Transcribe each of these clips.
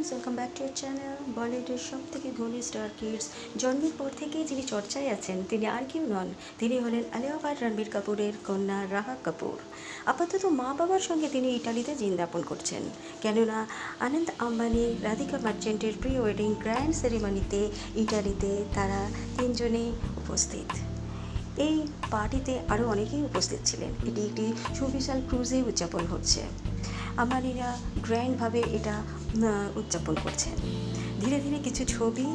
Friends, welcome back to year channel. বলিউডের সব থেকে ধনী স্টার কিডস জন্মের পর থেকেই যিনি চর্চায় আছেন তিনি আর কেউ নন, তিনি হলেন আলিয়া ভাট রণবীর কাপুরের কন্যা রাহা কাপুর। আপাতত মা বাবার সঙ্গে তিনি ইটালিতে দিনযাপন করছেন, কেননা আনন্দ আম্বানি রাধিকা মার্চেন্টের প্রি ওয়েডিং গ্র্যান্ড সেরেমনিতে ইটালিতে তারা তিনজনেই উপস্থিত। এই পার্টিতে আরও অনেকেই উপস্থিত ছিলেন। এটি একটি সুবিশাল ক্রুজে উদযাপন হচ্ছে। আম্বানিরা গ্র্যান্ডভাবে এটা উদযাপন করছেন। ধীরে ধীরে কিছু ছবি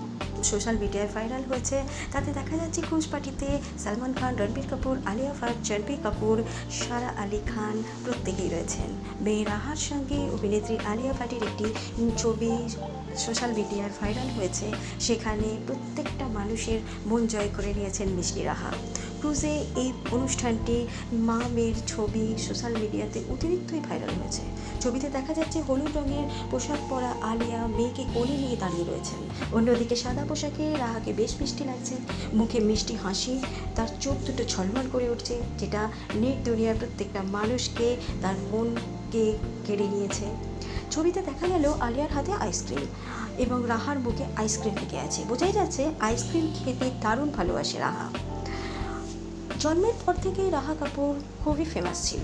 সোশ্যাল মিডিয়ায় ভাইরাল হয়েছে। তাতে দেখা যাচ্ছে ক্রুজ পার্টিতে সালমান খান, রণবীর কাপুর, আলিয়া ভাট, জাহ্নবী কাপুর, সারা আলি খান প্রত্যেকেই রয়েছেন। মেয়ে রাহার সঙ্গে অভিনেত্রী আলিয়া ভাটের একটি ছবি সোশ্যাল মিডিয়ায় ভাইরাল হয়েছে। সেখানে প্রত্যেকটা মানুষের মন জয় করে নিয়েছেন মিষ্টি রাহা। ক্রুজে এই অনুষ্ঠানটি মা মেয়ের ছবি সোশ্যাল মিডিয়াতে অতিরিক্তই ভাইরাল হয়েছে। ছবিতে দেখা যাচ্ছে হলুদ রঙের পোশাক পরা আলিয়া মেয়েকে কোলে নিয়ে দাঁড়িয়ে রয়েছেন। অন্যদিকে সাদা পোশাকে রাহাকে বেশ মিষ্টি লাগছে, মুখে মিষ্টি হাসি, তার চোখ দুটো ঝলমল করে উঠছে, যেটা নেট দুনিয়ার প্রত্যেকটা মানুষকে তার মনকে কেড়ে নিয়েছে। ছবিতে দেখা গেল আলিয়ার হাতে আইসক্রিম এবং রাহার মুখে আইসক্রিম লেগে আছে। বোঝাই যাচ্ছে আইসক্রিম খেতে দারুণ ভালোবাসে রাহা। জন্মের পর থেকেই রাহা কাপুর খুবই ফেমাস ছিল।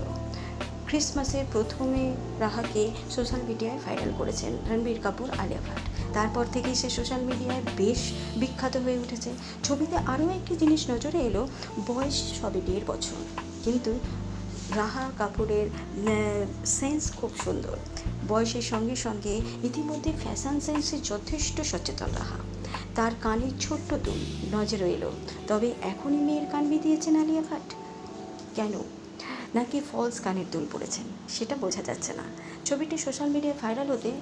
ক্রিসমাসের প্রথমে রাহাকে সোশ্যাল মিডিয়ায় ভাইরাল করেছেন রণবীর কাপুর, আলিয়া ভাট। তারপর থেকেই সে সোশ্যাল মিডিয়ায় বেশ বিখ্যাত হয়ে উঠেছে। ছবিতে আরও একটি জিনিস নজরে এলো, বয়স সবে 1.5 বছর, কিন্তু রাহা কাপুরের সেন্স খুব সুন্দর। বয়সের সঙ্গে সঙ্গে ইতিমধ্যে ফ্যাশন সেন্সে যথেষ্ট সচেতন রাহা। তার কানের ছোট্ট দুল নজরে এলো। তবে এখনই মেয়ের কান বিঁধিয়েছেন আলিয়া ভাট, কেন? নাকি ফলস কানের দুল পড়েছেন সেটা বোঝা যাচ্ছে না। ছবিটি সোশ্যাল মিডিয়ায় ভাইরাল হতে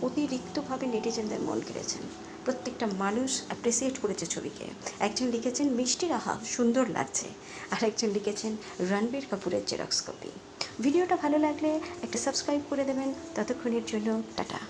অতিরিক্তভাবে নেটিজেনদের মন কেড়েছেন। প্রত্যেকটা মানুষ অ্যাপ্রিসিয়েট করেছে ছবিকে। একজন লিখেছেন মিষ্টি রাহা সুন্দর লাগছে, আর একজন লিখেছেন রণবীর কাপুরের জেরক্স কপি। ভিডিওটা ভালো লাগলে একটা সাবস্ক্রাইব করে দেবেন। ততক্ষণের জন্য টাটা।